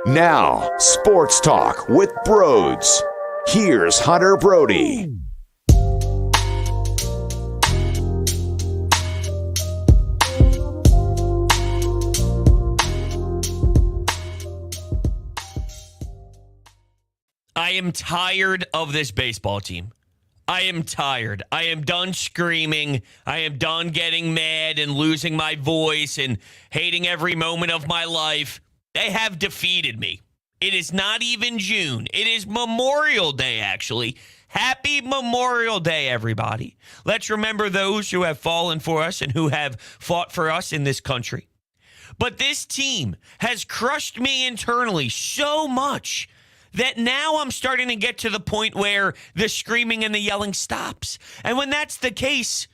Now, Sports Talk with Broads. Here's Hunter Brody. I am tired of this baseball team. I am tired. I am done screaming. I am done getting mad and losing my voice and hating every moment of my life. They have defeated me. It is not even June. It is Memorial Day, actually. Happy Memorial Day, everybody. Let's remember those who have fallen for us and who have fought for us in this country. But this team has crushed me internally so much that now I'm starting to get to the point where the screaming and the yelling stops. And when that's the case,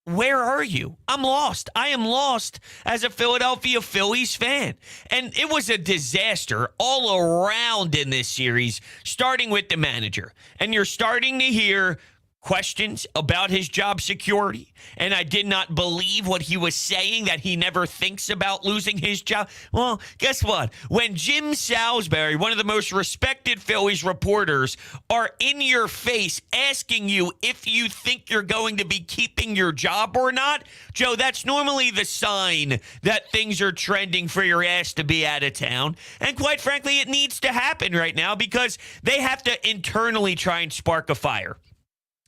where are you? I'm lost. I am lost as a Philadelphia Phillies fan. And it was a disaster all around in this series, starting with the manager. And you're starting to hear questions about his job security. And I did not believe what he was saying, that he never thinks about losing his job. Well, guess what? When Jim Salisbury, one of the most respected Phillies reporters, are in your face asking you if you think you're going to be keeping your job or not, Joe, that's normally the sign that things are trending for your ass to be out of town. And quite frankly, it needs to happen right now because they have to internally try and spark a fire.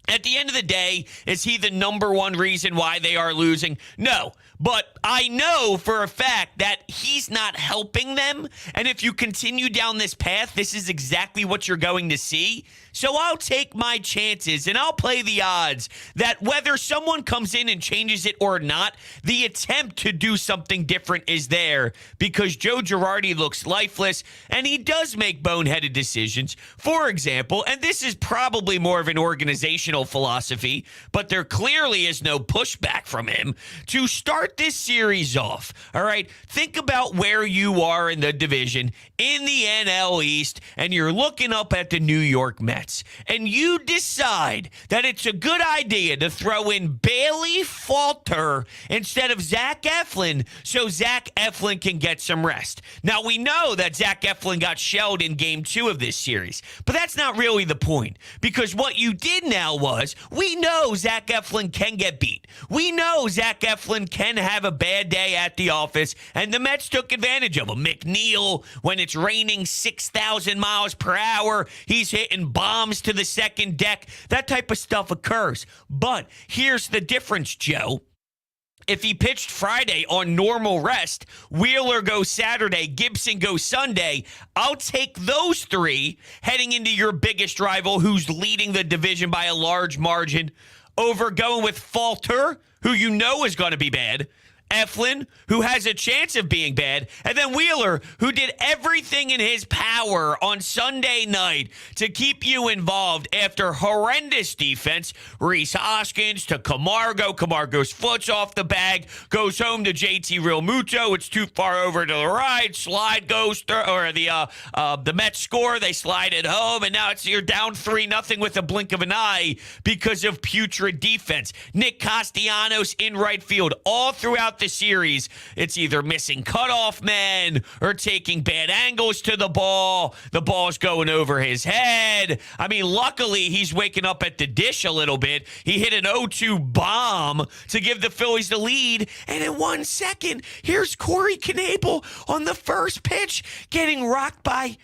At the end of the day, is he the number one reason why they are losing? No, but I know for a fact that he's not helping them. And if you continue down this path, this is exactly what you're going to see. So I'll take my chances and I'll play the odds that whether someone comes in and changes it or not, the attempt to do something different is there because Joe Girardi looks lifeless and he does make boneheaded decisions. For example, and this is probably more of an organizational philosophy, but there clearly is no pushback from him to start this series off. All right, think about where you are in the division in the NL East and you're looking up at the New York Mets. And you decide that it's a good idea to throw in Bailey Falter instead of Zach Eflin so Zach Eflin can get some rest. Now, we know that Zach Eflin got shelled in Game 2 of this series, but that's not really the point because what you did now was we know Zach Eflin can get beat. We know Zach Eflin can have a bad day at the office, and the Mets took advantage of him. McNeil, when it's raining 6,000 miles per hour, he's hitting bombs to the second deck. That type of stuff occurs. But here's the difference, Joe. If he pitched Friday on normal rest, Wheeler goes Saturday, Gibson goes Sunday, I'll take those three heading into your biggest rival who's leading the division by a large margin over going with Falter, who you know is going to be bad, Eflin, who has a chance of being bad, and then Wheeler, who did everything in his power on Sunday night to keep you involved after horrendous defense. Rhys Hoskins to Camargo. Camargo's foot's off the bag, goes home to JT Realmuto. It's too far over to the right. Slide goes or the Mets score. They slide it home, and now you're down 3-0 with a blink of an eye because of putrid defense. Nick Castellanos in right field all throughout the series. It's either missing cutoff men or taking bad angles to the ball. The ball's going over his head. I mean, luckily, he's waking up at the dish a little bit. He hit an 0-2 bomb to give the Phillies the lead. And in 1 second, here's Corey Knebel on the first pitch getting rocked by...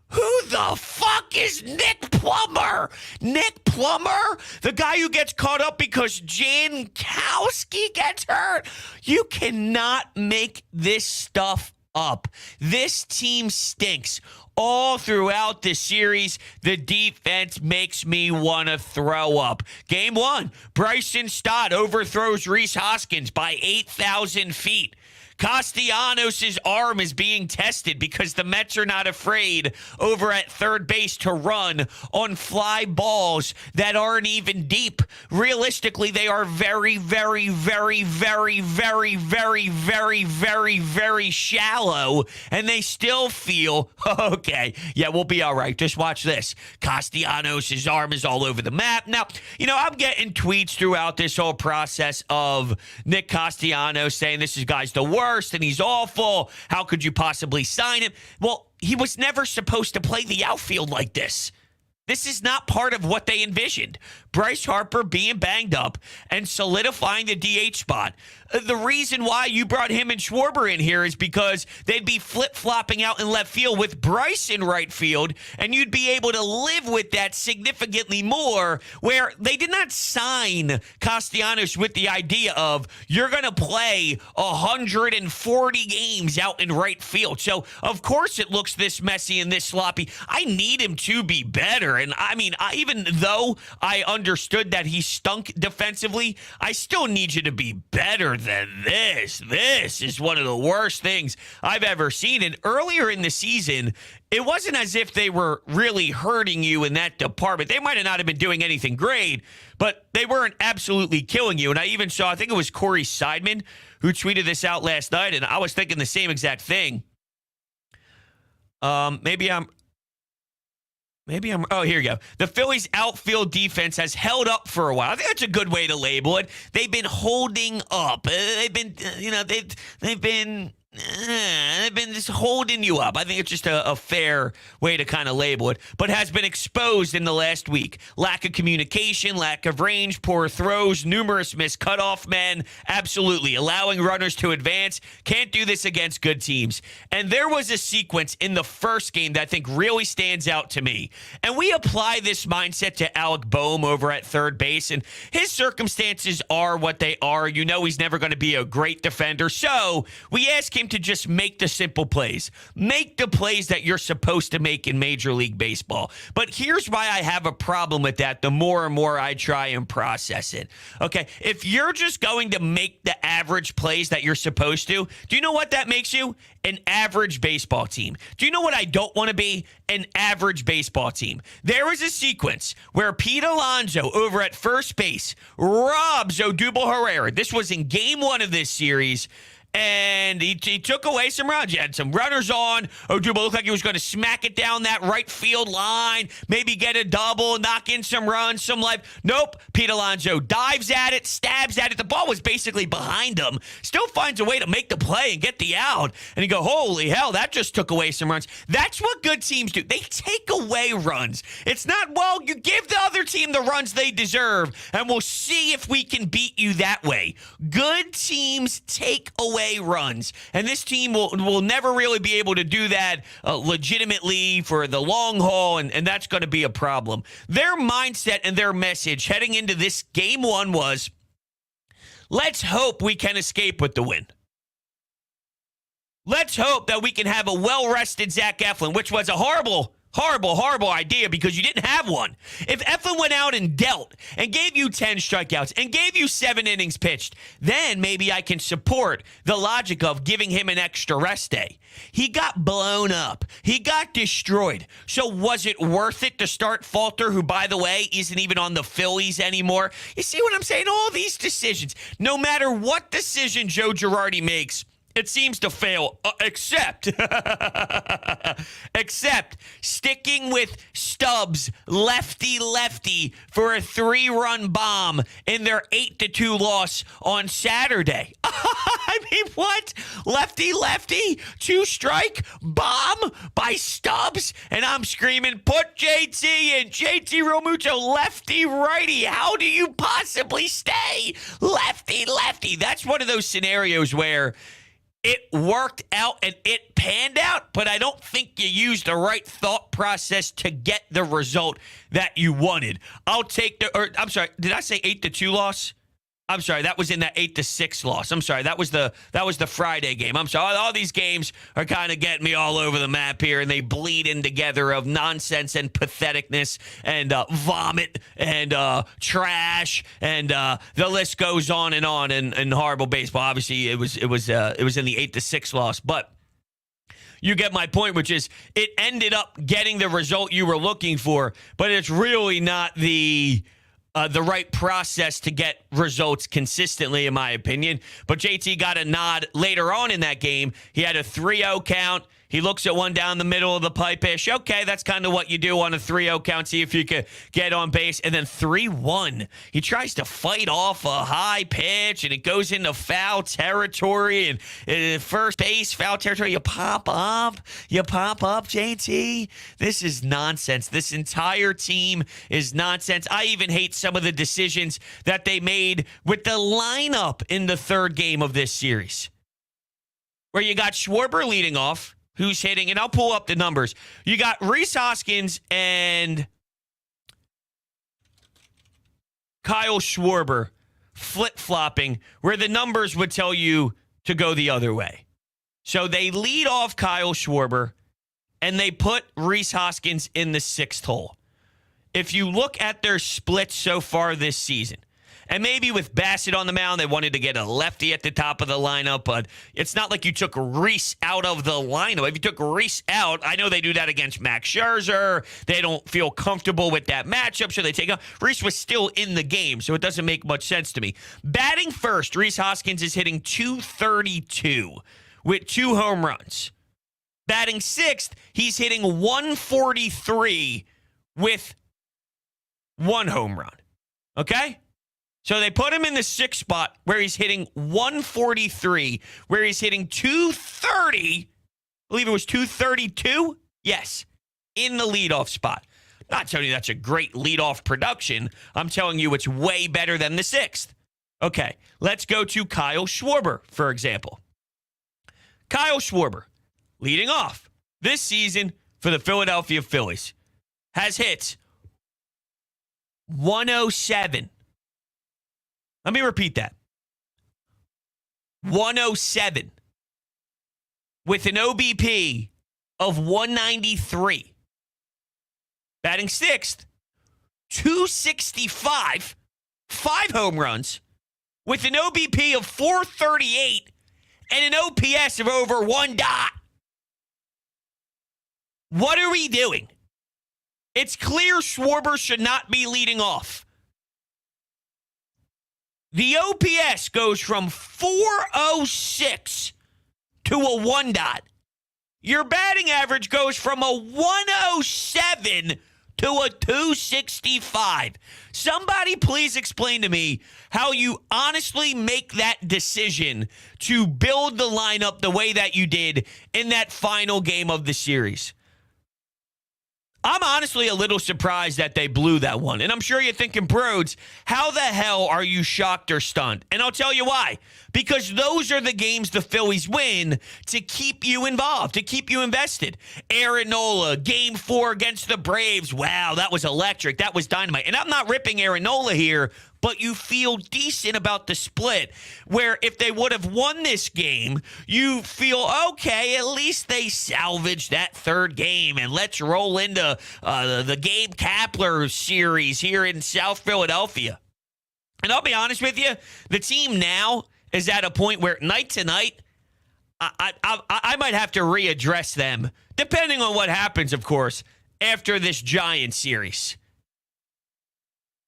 Who the fuck is Nick Plummer? Nick Plummer? The guy who gets caught up because Jankowski gets hurt? You cannot make this stuff up. This team stinks. All throughout the series, the defense makes me want to throw up. Game 1, Bryson Stott overthrows Rhys Hoskins by 8,000 feet. Castellanos' arm is being tested because the Mets are not afraid over at third base to run on fly balls that aren't even deep. Realistically, they are very, very, very, very, very, very, very, very, very shallow, and they still feel, okay, yeah, we'll be all right. Just watch this. Castellanos' arm is all over the map. Now, I'm getting tweets throughout this whole process of Nick Castellanos saying this is, guys, the worst. worst and he's awful. How could you possibly sign him? Well, he was never supposed to play the outfield like this. This is not part of what they envisioned. Bryce Harper being banged up and solidifying the DH spot. The reason why you brought him and Schwarber in here is because they'd be flip-flopping out in left field with Bryce in right field, and you'd be able to live with that significantly more, where they did not sign Castellanos with the idea of you're going to play 140 games out in right field. So, of course, it looks this messy and this sloppy. I need him to be better. And, I mean, even though I understood that he stunk defensively, I still need you to be better than this. This is one of the worst things I've ever seen. And earlier in the season, it wasn't as if they were really hurting you in that department. They might have not have been doing anything great, but they weren't absolutely killing you. And I even saw, I think it was Corey Seidman who tweeted this out last night, and I was thinking the same exact thing. Maybe I'm, oh, here you go. The Phillies' outfield defense has held up for a while. I think that's a good way to label it. They've been holding up. They've been just holding you up. I think it's just a fair way to kind of label it, but has been exposed in the last week. Lack of communication, lack of range, poor throws, numerous missed cutoff men. Absolutely. Allowing runners to advance. Can't do this against good teams. And there was a sequence in the first game that I think really stands out to me. And we apply this mindset to Alec Bohm over at third base, and his circumstances are what they are. You know he's never going to be a great defender. So we ask him to just make the simple plays. Make the plays that you're supposed to make in Major League Baseball. But here's why I have a problem with that the more and more I try and process it. Okay, if you're just going to make the average plays that you're supposed to, do you know what that makes you? An average baseball team. Do you know what I don't want to be? An average baseball team. There was a sequence where Pete Alonso over at first base robs Odubel Herrera. This was in game one of this series. And he took away some runs. You had some runners on. Odubel looked like he was going to smack it down that right field line, maybe get a double, knock in some runs, some life. Nope. Pete Alonso dives at it, stabs at it. The ball was basically behind him. Still finds a way to make the play and get the out. And you go, holy hell, that just took away some runs. That's what good teams do. They take away runs. It's not, well, you give the other team the runs they deserve, and we'll see if we can beat you that way. Good teams take away runs, and this team will never really be able to do that legitimately for the long haul, and that's going to be a problem. Their mindset and their message heading into this game one was, let's hope we can escape with the win. Let's hope that we can have a well-rested Zach Eflin, which was a horrible idea because you didn't have one. If Eflin went out and dealt and gave you 10 strikeouts and gave you 7 innings pitched, then maybe I can support the logic of giving him an extra rest day. He got blown up. He got destroyed. So was it worth it to start Falter, who, by the way, isn't even on the Phillies anymore? You see what I'm saying? All these decisions, no matter what decision Joe Girardi makes, it seems to fail, except sticking with Stubbs lefty for a 3-run bomb in their 8-2 loss on Saturday. I mean, what? Lefty, 2-strike bomb by Stubbs, and I'm screaming, put JT in, JT Realmuto, lefty, righty. How do you possibly stay lefty? That's one of those scenarios where it worked out and it panned out, but I don't think you used the right thought process to get the result that you wanted. I'm sorry, did I say 8-2 loss? I'm sorry, that was in that 8-6 loss. I'm sorry, that was the Friday game. I'm sorry, all these games are kind of getting me all over the map here, and they bleed in together of nonsense and patheticness and vomit and trash, and the list goes on and horrible baseball. Obviously, it was in the 8-6 loss, but you get my point, which is it ended up getting the result you were looking for, but it's really not the right process to get results consistently, in my opinion. But JT got a nod later on in that game. He had a 3-0 count. He looks at one down the middle of the pipe-ish. Okay, that's kind of what you do on a 3-0 count, see if you can get on base. And then 3-1. He tries to fight off a high pitch, and it goes into foul territory. And first base, foul territory. You pop up, JT. This is nonsense. This entire team is nonsense. I even hate some of the decisions that they made with the lineup in the third game of this series, where you got Schwarber leading off, who's hitting, and I'll pull up the numbers. You got Rhys Hoskins and Kyle Schwarber flip-flopping, where the numbers would tell you to go the other way. So they lead off Kyle Schwarber, and they put Rhys Hoskins in the 6th hole. If you look at their splits so far this season, and maybe with Bassett on the mound, they wanted to get a lefty at the top of the lineup, but it's not like you took Rhys out of the lineup. If you took Rhys out, I know they do that against Max Scherzer. They don't feel comfortable with that matchup, so they take out. Rhys was still in the game, so it doesn't make much sense to me. Batting first, Rhys Hoskins is hitting .232 with 2 home runs. Batting 6th, he's hitting .143 with 1 home run. Okay? So they put him in the 6th spot where he's hitting .143, where he's hitting .230. I believe it was .232. Yes, in the leadoff spot. I'm not telling you that's a great leadoff production. I'm telling you it's way better than the 6th. Okay, let's go to Kyle Schwarber, for example. Kyle Schwarber, leading off this season for the Philadelphia Phillies, has hit 107. Let me repeat that. 107 with an OBP of 193. Batting 6th, 265, 5 home runs with an OBP of 438 and an OPS of over 1 dot. What are we doing? It's clear Schwarber should not be leading off. The OPS goes from 406 to a 1 dot. Your batting average goes from a 107 to a 265. Somebody please explain to me how you honestly make that decision to build the lineup the way that you did in that final game of the series. I'm honestly a little surprised that they blew that one. And I'm sure you're thinking, Broads, how the hell are you shocked or stunned? And I'll tell you why. Because those are the games the Phillies win to keep you involved, to keep you invested. Aaron Nola, Game 4 against the Braves. Wow, that was electric. That was dynamite. And I'm not ripping Aaron Nola here, but you feel decent about the split, where if they would have won this game, you feel, okay, at least they salvaged that third game, and let's roll into the Gabe Kapler series here in South Philadelphia. And I'll be honest with you, the team now is at a point where night to night, I might have to readdress them, depending on what happens, of course, after this Giants series.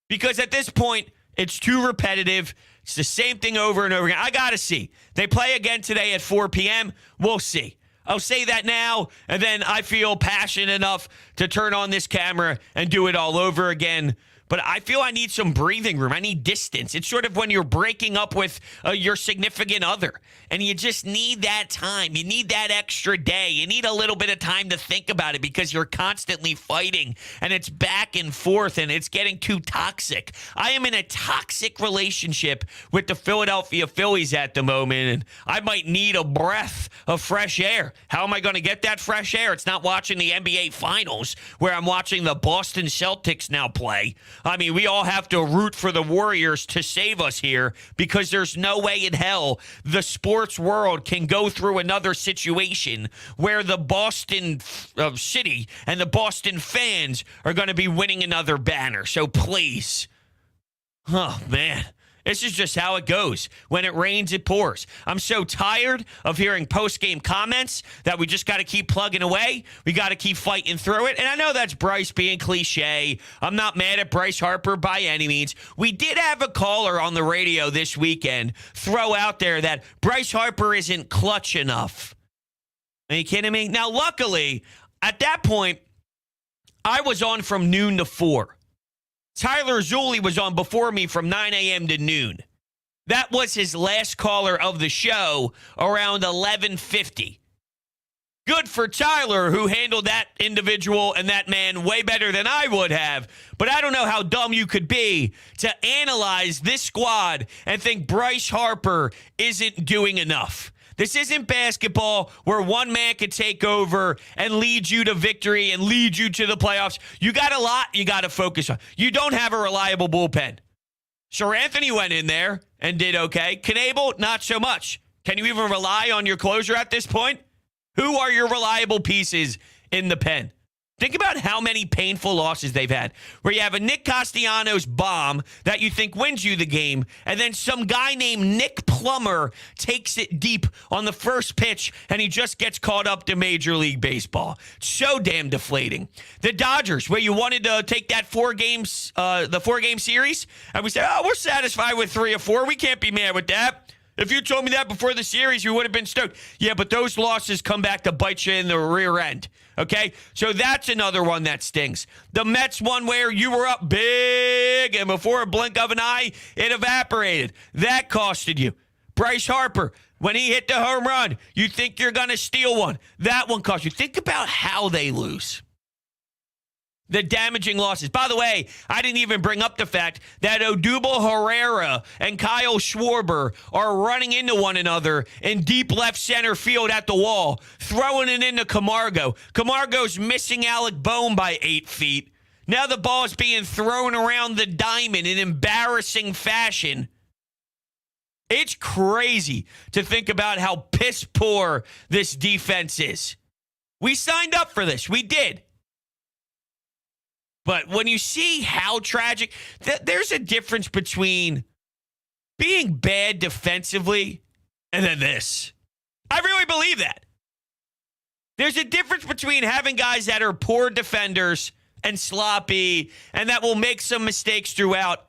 Because at this point, it's too repetitive. It's the same thing over and over again. I got to see. They play again today at 4 p.m. We'll see. I'll say that now, and then I feel passionate enough to turn on this camera and do it all over again. But I feel I need some breathing room. I need distance. It's sort of when you're breaking up with your significant other, and you just need that time. You need that extra day. You need a little bit of time to think about it because you're constantly fighting, and it's back and forth, and it's getting too toxic. I am in a toxic relationship with the Philadelphia Phillies at the moment, and I might need a breath of fresh air. How am I going to get that fresh air? It's not watching the NBA Finals where I'm watching the Boston Celtics now play. I mean, we all have to root for the Warriors to save us here because there's no way in hell the sports world can go through another situation where the Boston city and the Boston fans are going to be winning another banner. So please. Oh, man. This is just how it goes. When it rains, it pours. I'm so tired of hearing post-game comments that we just got to keep plugging away. We got to keep fighting through it. And I know that's Bryce being cliche. I'm not mad at Bryce Harper by any means. We did have a caller on the radio this weekend throw out there that Bryce Harper isn't clutch enough. Are you kidding me? Now, luckily, at that point, I was on from noon to 4. Tyler Zulli was on before me from 9 a.m. to noon. That was his last caller of the show around 11:50. Good for Tyler, who handled that individual and that man way better than I would have. But I don't know how dumb you could be to analyze this squad and think Bryce Harper isn't doing enough. This isn't basketball where one man could take over and lead you to victory and lead you to the playoffs. You got a lot you got to focus on. You don't have a reliable bullpen. Sure, Anthony went in there and did okay. Knebel, not so much. Can you even rely on your closer at this point? Who are your reliable pieces in the pen? Think about how many painful losses they've had, where you have a Nick Castellanos bomb that you think wins you the game, and then some guy named Nick Plummer takes it deep on the first pitch, and he just gets caught up to Major League Baseball. So damn deflating. The Dodgers, where you wanted to take that the 4-game series, and we said, oh, we're satisfied with 3 or 4. We can't be mad with that. If you told me that before the series, you would have been stoked. Yeah, but those losses come back to bite you in the rear end. Okay? So that's another one that stings. The Mets one where you were up big, and before a blink of an eye, it evaporated. That costed you. Bryce Harper, when he hit the home run, you think you're going to steal one. That one cost you. Think about how they lose. The damaging losses. By the way, I didn't even bring up the fact that Odubel Herrera and Kyle Schwarber are running into one another in deep left center field at the wall, throwing it into Camargo. Camargo's missing Alec Bohm by 8 feet. Now the ball is being thrown around the diamond in embarrassing fashion. It's crazy to think about how piss poor this defense is. We signed up for this. We did. But when you see how tragic, there's a difference between being bad defensively and then this. I really believe that. There's a difference between having guys that are poor defenders and sloppy and that will make some mistakes throughout.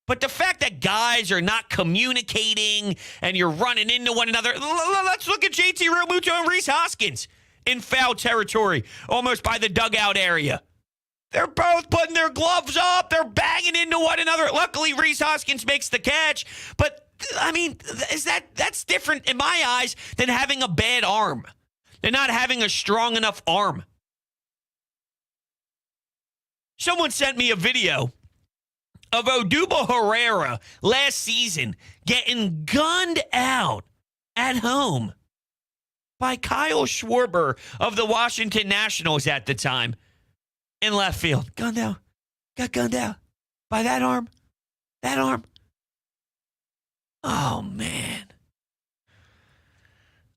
But the fact that guys are not communicating and you're running into one another. Let's look at JT Realmuto and Rhys Hoskins in foul territory, almost by the dugout area. They're both putting their gloves up. They're banging into one another. Luckily, Rhys Hoskins makes the catch. But, I mean, that's different in my eyes than having a bad arm. They're not having a strong enough arm. Someone sent me a video of Odubel Herrera last season getting gunned out at home by Kyle Schwarber of the Washington Nationals at the time. In left field. Gunned out. Got gunned out. By that arm. That arm. Oh, man.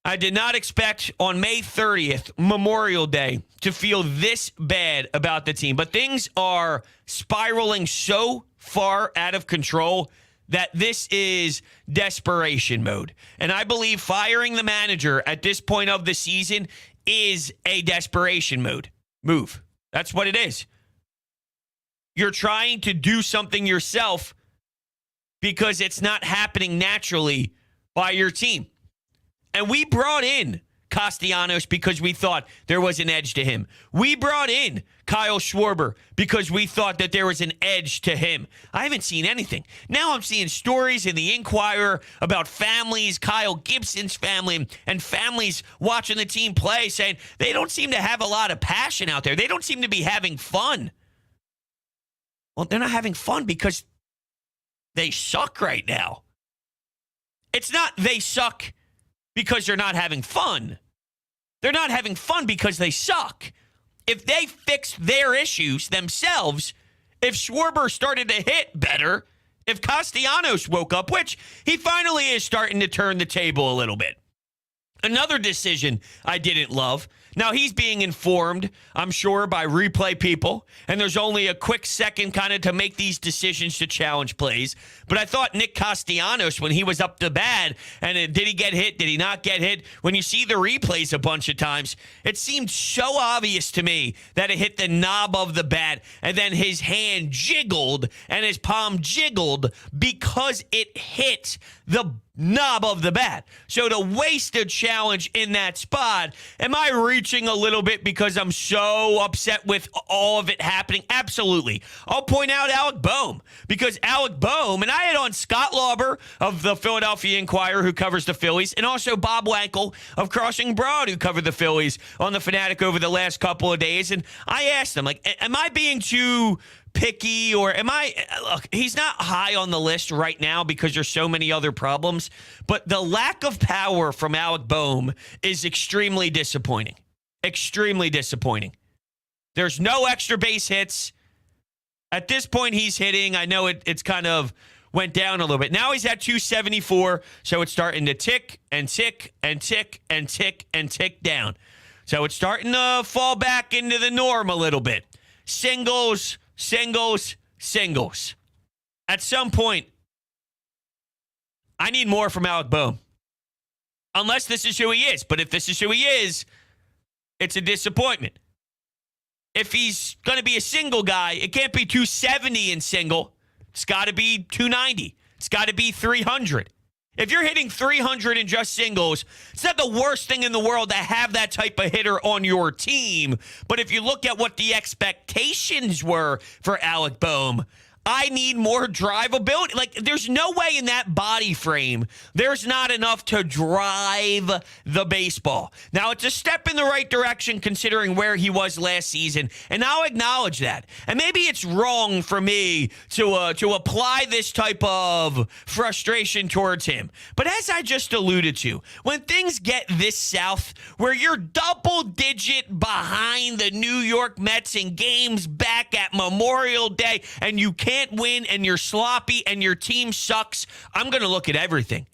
I did not expect on May 30th, Memorial Day, to feel this bad about the team. But things are spiraling so far out of control that this is desperation mode. And I believe firing the manager at this point of the season is a desperation move. That's what it is. You're trying to do something yourself because it's not happening naturally by your team. And we brought in Castellanos because we thought there was an edge to him. We brought in Kyle Schwarber because we thought that there was an edge to him. I haven't seen anything. Now I'm seeing stories in the Inquirer about families, Kyle Gibson's family, and families watching the team play saying they don't seem to have a lot of passion out there. They don't seem to be having fun. Well, they're not having fun because they suck right now. It's not they suck because they're not having fun. They're not having fun because they suck. If they fixed their issues themselves, if Schwarber started to hit better, if Castellanos woke up, which he finally is starting to turn the table a little bit. Another decision I didn't love. Now, he's being informed, I'm sure, by replay people, and there's only a quick second kind of to make these decisions to challenge plays. But I thought Nick Castellanos, when he was up to bat, and did he get hit? Did he not get hit? When you see the replays a bunch of times, it seemed so obvious to me that it hit the knob of the bat, and then his hand jiggled, and his palm jiggled because it hit the knob of the bat. So to waste a challenge in that spot, am I reaching a little bit because I'm so upset with all of it happening? Absolutely. I'll point out Alec Bohm, because Alec Bohm, and I had on Scott Lauber of the Philadelphia Inquirer, who covers the Phillies, and also Bob Wankel of Crossing Broad, who covered the Phillies on the Fanatic over the last couple of days. And I asked them, like, am I being too picky, or am I? Look, he's not high on the list right now because there's so many other problems, but the lack of power from Alec Bohm is extremely disappointing. Extremely disappointing. There's no extra base hits. At this point, he's hitting. I know it's kind of went down a little bit. Now he's at 274, so it's starting to tick and tick and tick and tick and tick down. So it's starting to fall back into the norm a little bit. Singles. At some point, I need more from Alec Bohm. Unless this is who he is. But if this is who he is, it's a disappointment. If he's going to be a single guy, it can't be 270 in single. It's got to be 290. It's got to be 300. If you're hitting 300 in just singles, it's not the worst thing in the world to have that type of hitter on your team. But if you look at what the expectations were for Alec Bohm, I need more drivability. Like, there's no way in that body frame there's not enough to drive the baseball. Now, it's a step in the right direction considering where he was last season, and I'll acknowledge that. And maybe it's wrong for me to apply this type of frustration towards him. But as I just alluded to, when things get this south, where you're double-digit behind the New York Mets in games back at Memorial Day, and you can't win, and you're sloppy, and your team sucks, I'm going to look at everything,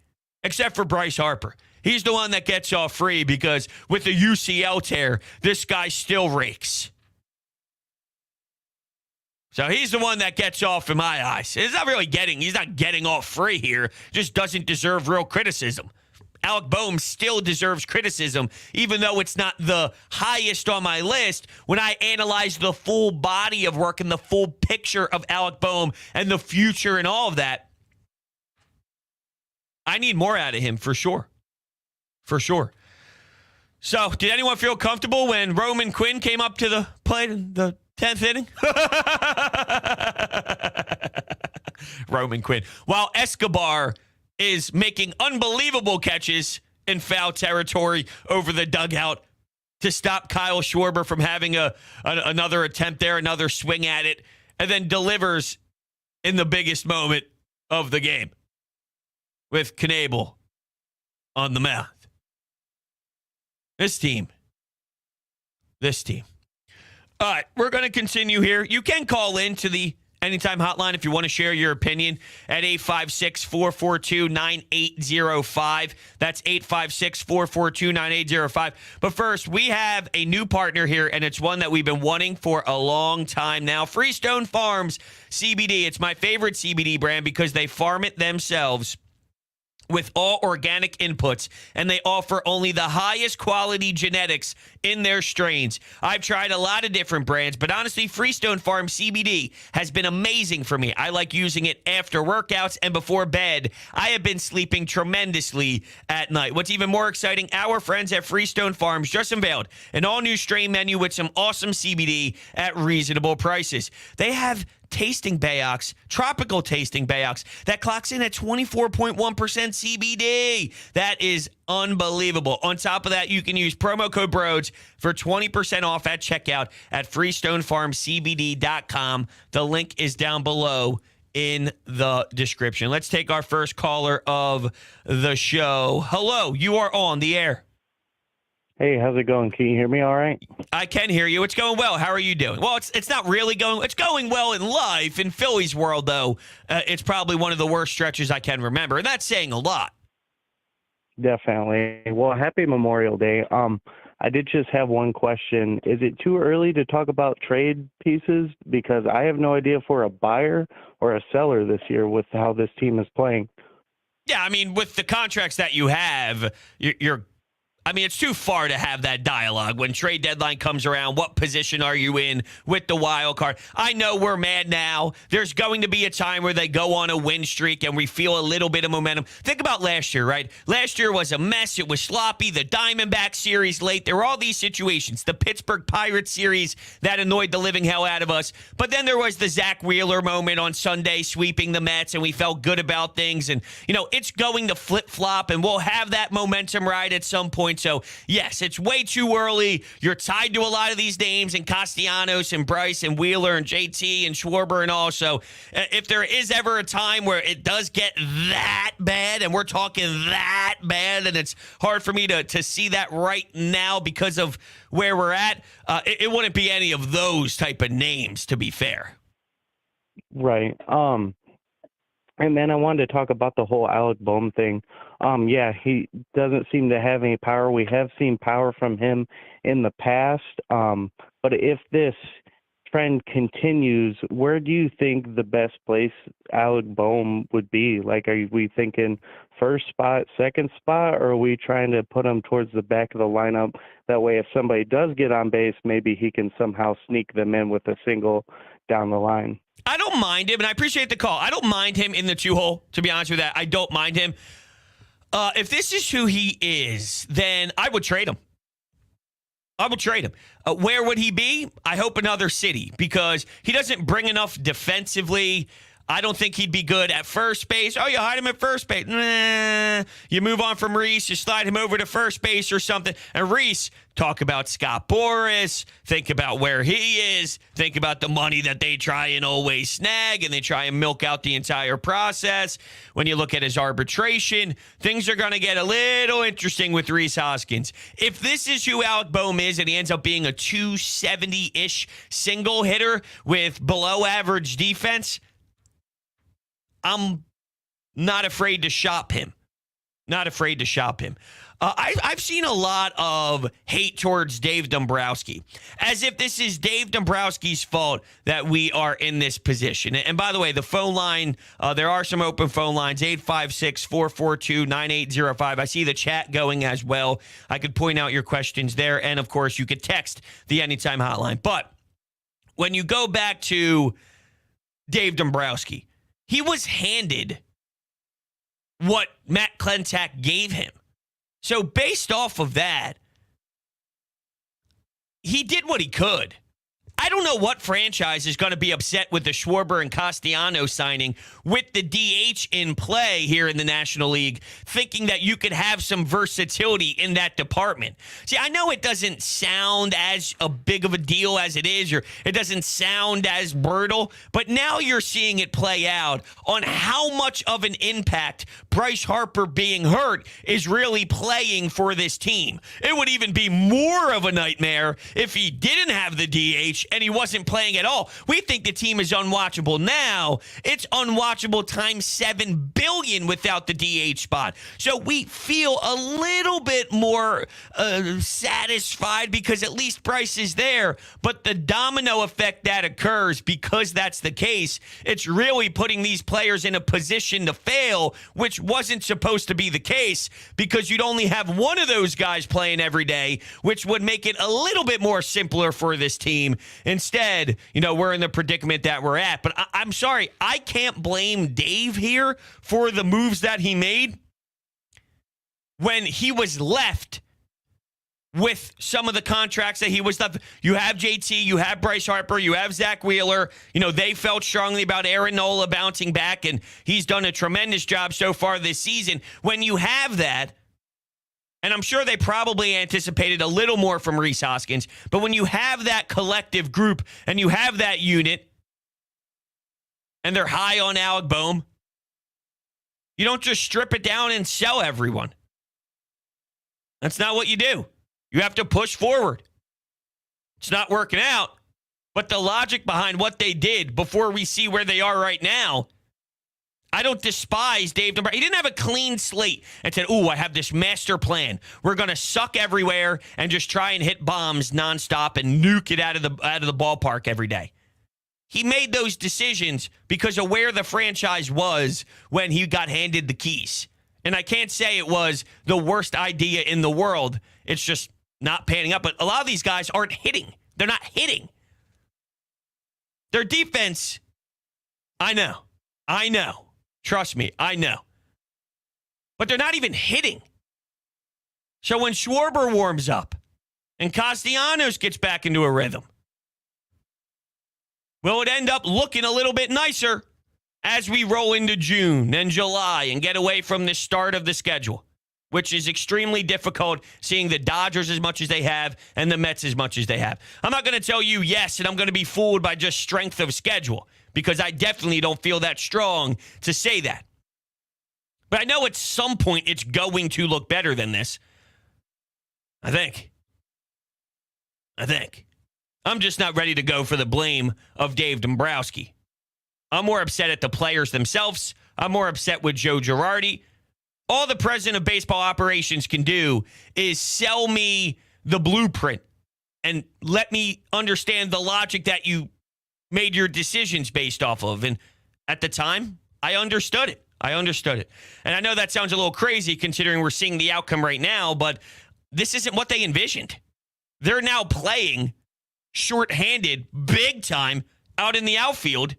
except for Bryce Harper. He's the one that gets off free because with the UCL tear, this guy still rakes. So he's the one that gets off in my eyes. He's not getting off free here. Just doesn't deserve real criticism. Alec Bohm still deserves criticism, even though it's not the highest on my list. When I analyze the full body of work and the full picture of Alec Bohm and the future and all of that, I need more out of him for sure. For sure. So, did anyone feel comfortable when Roman Quinn came up to the plate in the 10th inning? Roman Quinn. While Escobar is making unbelievable catches in foul territory over the dugout to stop Kyle Schwarber from having another attempt there, another swing at it, and then delivers in the biggest moment of the game with Knebel on the mound. This team. All right, we're going to continue here. You can call in to the Anytime Hotline if you want to share your opinion at 856-442-9805. That's 856-442-9805. But first, we have a new partner here, and it's one that we've been wanting for a long time now. Freestone Farms CBD. It's my favorite CBD brand because they farm it themselves with all organic inputs, and they offer only the highest quality genetics in their strains. I've tried a lot of different brands, but honestly, Freestone Farm CBD has been amazing for me. I like using it after workouts and before bed. I have been sleeping tremendously at night. What's even more exciting, our friends at Freestone Farms just unveiled an all-new strain menu with some awesome CBD at reasonable prices. They have tasting Bayox, tropical tasting Bayox, that clocks in at 24.1% CBD. That is unbelievable. On top of that, you can use promo code BROADS for 20% off at checkout at FreestoneFarmCBD.com. The link is down below in the description. Let's take our first caller of the show. Hello, you are on the air. Hey, how's it going? Can you hear me all right? I can hear you. It's going well. How are you doing? Well, it's not really going. It's going well in life. In Phillies world, though, it's probably one of the worst stretches I can remember, and that's saying a lot. Definitely. Well, happy Memorial Day. I did just have one question. Is it too early to talk about trade pieces? Because I have no idea if we're a buyer or a seller this year with how this team is playing. Yeah, I mean, with the contracts that you have, you're I mean, it's too far to have that dialogue when trade deadline comes around. What position are you in with the wild card? I know we're mad now. There's going to be a time where they go on a win streak and we feel a little bit of momentum. Think about last year, right? Last year was a mess. It was sloppy. The Diamondback series late. There were all these situations. The Pittsburgh Pirates series that annoyed the living hell out of us. But then there was the Zach Wheeler moment on Sunday sweeping the Mets, and we felt good about things. And, it's going to flip-flop, and we'll have that momentum ride at some point. So, yes, it's way too early. You're tied to a lot of these names, and Castellanos and Bryce and Wheeler and JT and Schwarber and all. So, if there is ever a time where it does get that bad, and we're talking that bad, and it's hard for me to see that right now because of where we're at, it wouldn't be any of those type of names, to be fair. Right. And then I wanted to talk about the whole Alec Bohm thing. Yeah, he doesn't seem to have any power. We have seen power from him in the past. But if this trend continues, where do you think the best place Alec Bohm would be? Like, are we thinking first spot, second spot, or are we trying to put him towards the back of the lineup? That way, if somebody does get on base, maybe he can somehow sneak them in with a single down the line. I don't mind him, and I appreciate the call. I don't mind him in the 2-hole, to be honest with that. I don't mind him. If this is who he is, then I would trade him. I would trade him. Where would he be? I hope another city, because he doesn't bring enough defensively. I don't think he'd be good at first base. Oh, you hide him at first base. Nah. You move on from Reese. You slide him over to first base or something. And Reese, talk about Scott Boras. Think about where he is. Think about the money that they try and always snag, and they try and milk out the entire process. When you look at his arbitration, things are going to get a little interesting with Rhys Hoskins. If this is who Alec Bohm is, and he ends up being a 270-ish single hitter with below average defense, I'm not afraid to shop him. Not afraid to shop him. I've seen a lot of hate towards Dave Dombrowski, as if this is Dave Dombrowski's fault that we are in this position. And by the way, the phone line, there are some open phone lines, 856-442-9805. I see the chat going as well. I could point out your questions there. And, of course, you could text the Anytime hotline. But when you go back to Dave Dombrowski, he was handed what Matt Klentak gave him. So based off of that, he did what he could. I don't know what franchise is going to be upset with the Schwarber and Castellanos signing with the DH in play here in the National League, thinking that you could have some versatility in that department. See, I know it doesn't sound as a big of a deal as it is, or it doesn't sound as brutal, but now you're seeing it play out on how much of an impact Bryce Harper being hurt is really playing for this team. It would even be more of a nightmare if he didn't have the DH and he wasn't playing at all. We think the team is unwatchable now. It's unwatchable times 7 billion without the DH spot. So we feel a little bit more satisfied because at least Bryce is there. But the domino effect that occurs because that's the case, it's really putting these players in a position to fail, which wasn't supposed to be the case, because you'd only have one of those guys playing every day, which would make it a little bit more simpler for this team. Instead, we're in the predicament that we're at. But I'm sorry, I can't blame Dave here for the moves that he made when he was left with some of the contracts that he was left. You have JT, you have Bryce Harper, you have Zach Wheeler. They felt strongly about Aaron Nola bouncing back, and he's done a tremendous job so far this season. When you have that, and I'm sure they probably anticipated a little more from Rhys Hoskins, but when you have that collective group and you have that unit and they're high on Alec Bohm, you don't just strip it down and sell everyone. That's not what you do. You have to push forward. It's not working out, but the logic behind what they did before we see where they are right now, I don't despise Dave Dombrowski. He didn't have a clean slate and said, I have this master plan. We're going to suck everywhere and just try and hit bombs nonstop and nuke it out of the ballpark every day. He made those decisions because of where the franchise was when he got handed the keys. And I can't say it was the worst idea in the world. It's just not panning up. But a lot of these guys aren't hitting. They're not hitting. Their defense, I know. Trust me, I know. But they're not even hitting. So when Schwarber warms up and Castellanos gets back into a rhythm, will it end up looking a little bit nicer as we roll into June and July and get away from the start of the schedule, which is extremely difficult, seeing the Dodgers as much as they have and the Mets as much as they have. I'm not going to tell you yes, and I'm going to be fooled by just strength of schedule, because I definitely don't feel that strong to say that. But I know at some point it's going to look better than this. I think. I'm just not ready to go for the blame of Dave Dombrowski. I'm more upset at the players themselves. I'm more upset with Joe Girardi. All the president of baseball operations can do is sell me the blueprint and let me understand the logic that you made your decisions based off of. And at the time, I understood it. And I know that sounds a little crazy considering we're seeing the outcome right now, but this isn't what they envisioned. They're now playing shorthanded big time out in the outfield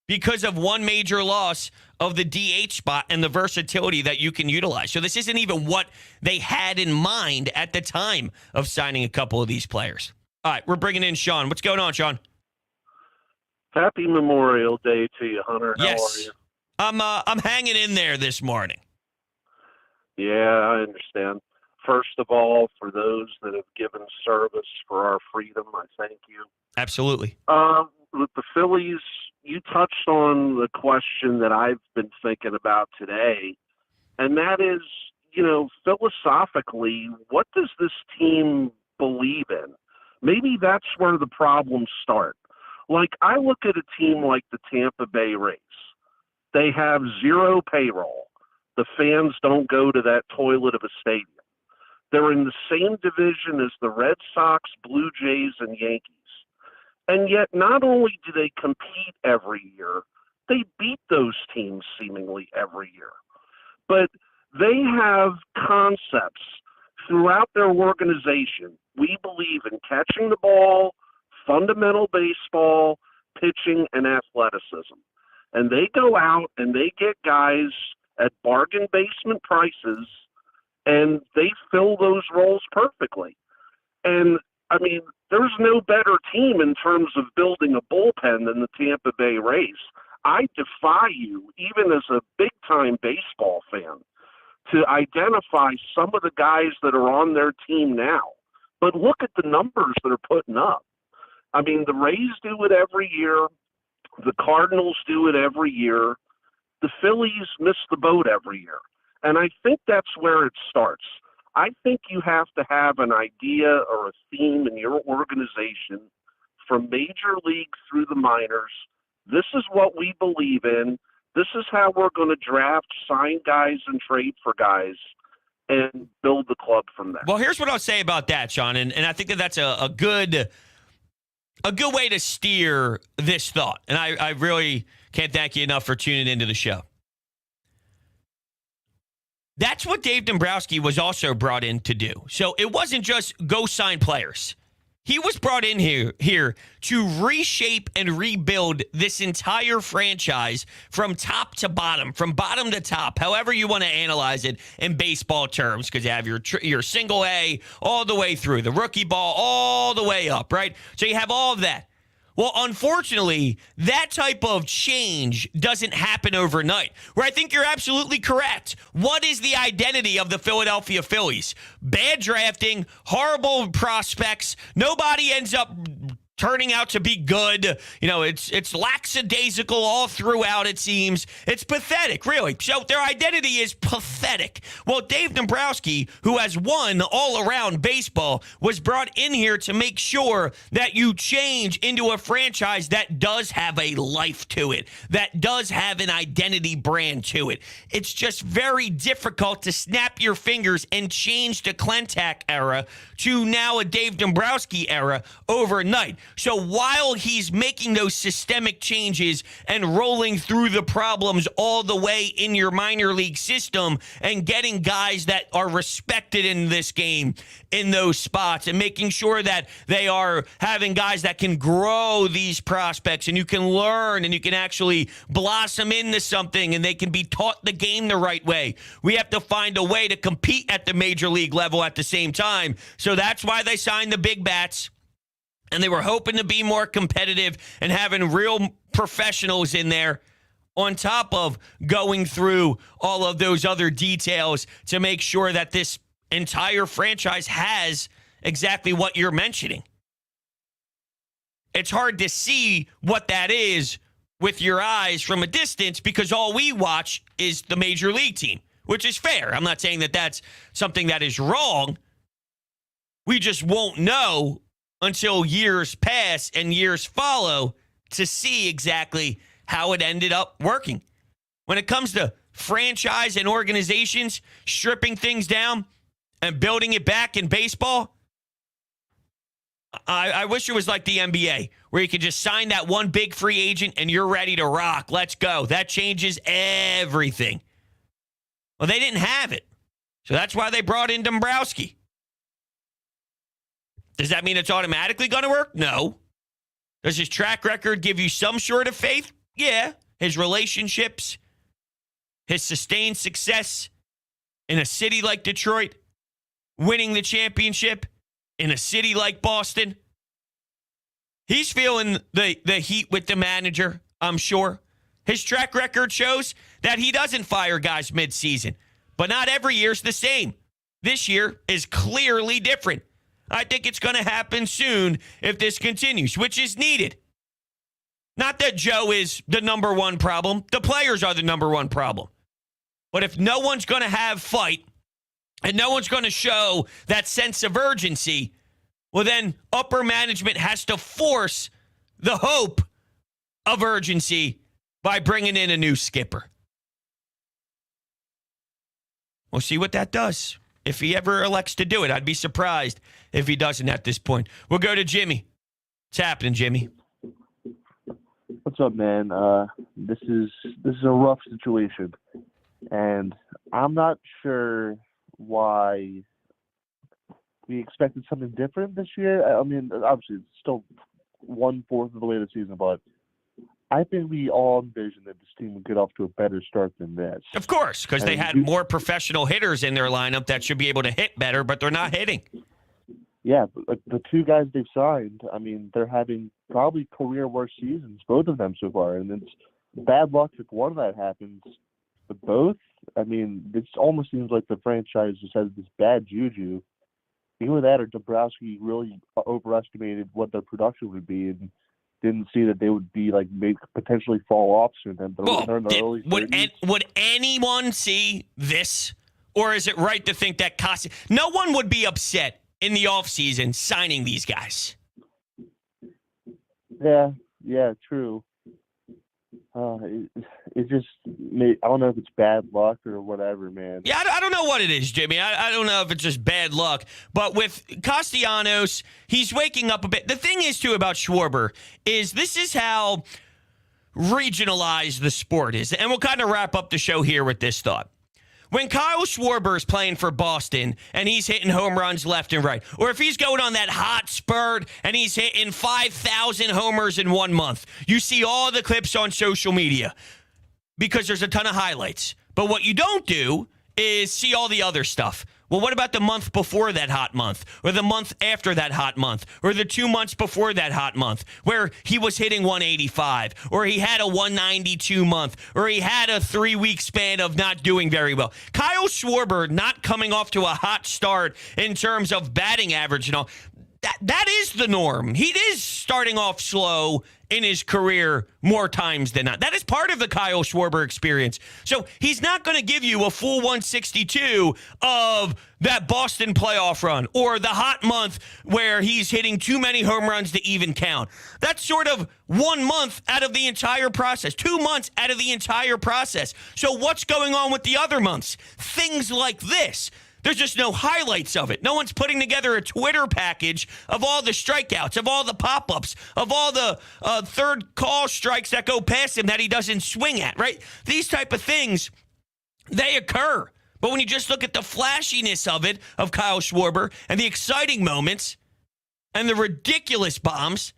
because of one major loss of the DH spot and the versatility that you can utilize. So this isn't even what they had in mind at the time of signing a couple of these players. All right, we're bringing in Sean. What's going on, Sean? Happy Memorial Day to you, Hunter. How are you? I'm hanging in there this morning. Yeah, I understand. First of all, for those that have given service for our freedom, I thank you. Absolutely. With the Phillies, you touched on the question that I've been thinking about today, and that is, philosophically, what does this team believe in? Maybe that's where the problems start. Like, I look at a team like the Tampa Bay Rays. They have zero payroll. The fans don't go to that toilet of a stadium. They're in the same division as the Red Sox, Blue Jays, and Yankees. And yet, not only do they compete every year, they beat those teams seemingly every year. But they have concepts throughout their organization. We believe in catching the ball, fundamental baseball, pitching, and athleticism. And they go out and they get guys at bargain basement prices, and they fill those roles perfectly. And, I mean, there's no better team in terms of building a bullpen than the Tampa Bay Rays. I defy you, even as a big-time baseball fan, to identify some of the guys that are on their team now. But look at the numbers that are putting up. I mean, the Rays do it every year. The Cardinals do it every year. The Phillies miss the boat every year. And I think that's where it starts. I think you have to have an idea or a theme in your organization from major league through the minors. This is what we believe in. This is how we're going to draft, sign guys, and trade for guys, and build the club from there. Well, here's what I'll say about that, Sean, and I think that's a good way to steer this thought. And I really can't thank you enough for tuning into the show. That's what Dave Dombrowski was also brought in to do. So it wasn't just go sign players. He was brought in here to reshape and rebuild this entire franchise from top to bottom, from bottom to top, however you want to analyze it in baseball terms, because you have your single A all the way through, the rookie ball all the way up, right? So you have all of that. Well, unfortunately, that type of change doesn't happen overnight, where I think you're absolutely correct. What is the identity of the Philadelphia Phillies? Bad drafting, horrible prospects. Nobody ends up turning out to be good. You know, it's lackadaisical all throughout, it seems. It's pathetic, really. So their identity is pathetic. Well, Dave Dombrowski, who has won all around baseball, was brought in here to make sure that you change into a franchise that does have a life to it, that does have an identity brand to it. It's just very difficult to snap your fingers and change the Klentak era to now a Dave Dombrowski era overnight. So while he's making those systemic changes and rolling through the problems all the way in your minor league system and getting guys that are respected in this game in those spots and making sure that they are having guys that can grow these prospects and you can learn and you can actually blossom into something and they can be taught the game the right way. We have to find a way to compete at the major league level at the same time. So that's why they signed the big bats. And they were hoping to be more competitive and having real professionals in there on top of going through all of those other details to make sure that this entire franchise has exactly what you're mentioning. It's hard to see what that is with your eyes from a distance because all we watch is the major league team, which is fair. I'm not saying that that's something that is wrong. We just won't know until years pass and years follow to see exactly how it ended up working. When it comes to franchise and organizations stripping things down and building it back in baseball, I wish it was like the NBA, where you could just sign that one big free agent and you're ready to rock. Let's go. That changes everything. Well, they didn't have it. So that's why they brought in Dombrowski. Does that mean it's automatically going to work? No. Does his track record give you some sort of faith? Yeah. His relationships, his sustained success in a city like Detroit, winning the championship in a city like Boston. He's feeling the heat with the manager, I'm sure. His track record shows that he doesn't fire guys midseason, but not every year's the same. This year is clearly different. I think it's going to happen soon if this continues, which is needed. Not that Joe is the number one problem. The players are the number one problem. But if no one's going to have fight and no one's going to show that sense of urgency, well, then upper management has to force the hope of urgency by bringing in a new skipper. We'll see what that does. If he ever elects to do it, I'd be surprised if he doesn't at this point. We'll go to Jimmy. What's happening, Jimmy? What's up, man? This is a rough situation, and I'm not sure why we expected something different this year. I mean, obviously, it's still 1/4 of the way of the season, but I think we all envisioned that this team would get off to a better start than this. Of course, because they had more professional hitters in their lineup that should be able to hit better, but they're not hitting. Yeah, but the two guys they've signed, I mean, they're having probably career worst seasons, both of them so far. And it's bad luck if one of that happens. But both, I mean, it almost seems like the franchise just has this bad juju. Either that or Dombrowski really overestimated what their production would be and didn't see that they would be like potentially fall off soon. Would anyone see this? Or is it right to think that no one would be upset in the offseason signing these guys? Yeah, true. It just, I don't know if it's bad luck or whatever, man. Yeah, I don't know what it is, Jimmy. I don't know if it's just bad luck. But with Castellanos, he's waking up a bit. The thing is, too, about Schwarber is this is how regionalized the sport is. And we'll kind of wrap up the show here with this thought. When Kyle Schwarber is playing for Boston and he's hitting home runs left and right, or if he's going on that hot spurt and he's hitting 5,000 homers in 1 month, you see all the clips on social media because there's a ton of highlights. But what you don't do is see all the other stuff. Well, what about the month before that hot month, or the month after that hot month, or the 2 months before that hot month, where he was hitting 185, or he had a 192 month, or he had a 3-week span of not doing very well? Kyle Schwarber not coming off to a hot start in terms of batting average and all, that is the norm. He is starting off slow in his career more times than not. That is part of the Kyle Schwarber experience. So he's not going to give you a full 162 of that Boston playoff run or the hot month where he's hitting too many home runs to even count. That's sort of 1 month out of the entire process, 2 months out of the entire process. So what's going on with the other months? Things like this. There's just no highlights of it. No one's putting together a Twitter package of all the strikeouts, of all the pop-ups, of all the third call strikes that go past him that he doesn't swing at, right? These type of things, they occur. But when you just look at the flashiness of it, of Kyle Schwarber, and the exciting moments, and the ridiculous bombs,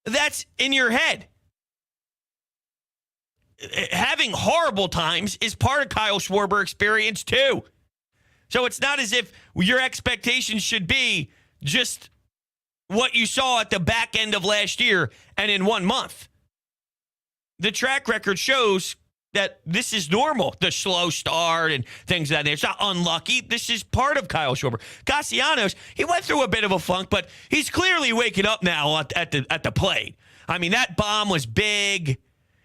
that's in your head. Having horrible times is part of Kyle Schwarber experience too. So it's not as if your expectations should be just what you saw at the back end of last year and in 1 month. The track record shows that this is normal, the slow start and things like that. It's not unlucky. This is part of Kyle Schwarber. Castellanos, he went through a bit of a funk, but he's clearly waking up now at the plate. I mean, that bomb was big.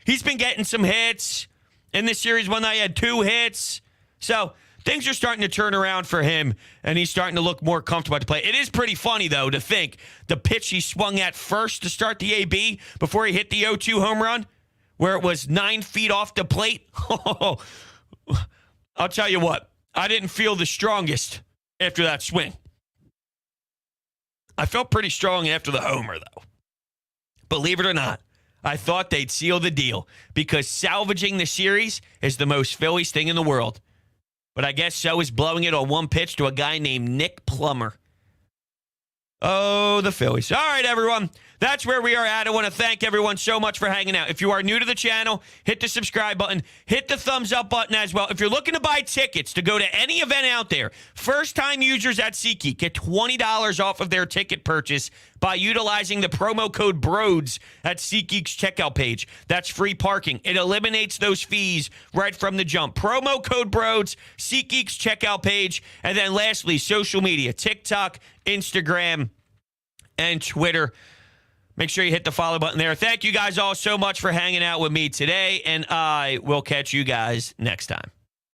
He's been getting some hits. In this series, one night he had 2 hits. So things are starting to turn around for him, and he's starting to look more comfortable at the plate. It is pretty funny, though, to think the pitch he swung at first to start the AB before he hit the 0-2 home run, where it was 9 feet off the plate. I'll tell you what, I didn't feel the strongest after that swing. I felt pretty strong after the homer, though. Believe it or not, I thought they'd seal the deal because salvaging the series is the most Phillies thing in the world. But I guess so is blowing it on one pitch to a guy named Nick Plummer. Oh, the Phillies. All right, everyone. That's where we are at. I want to thank everyone so much for hanging out. If you are new to the channel, hit the subscribe button. Hit the thumbs up button as well. If you're looking to buy tickets to go to any event out there, first-time users at SeatGeek get $20 off of their ticket purchase by utilizing the promo code BROADS at SeatGeek's checkout page. That's free parking. It eliminates those fees right from the jump. Promo code BROADS, SeatGeek's checkout page. And then lastly, social media, TikTok, Instagram, and Twitter. Make sure you hit the follow button there. Thank you guys all so much for hanging out with me today, and I will catch you guys next time.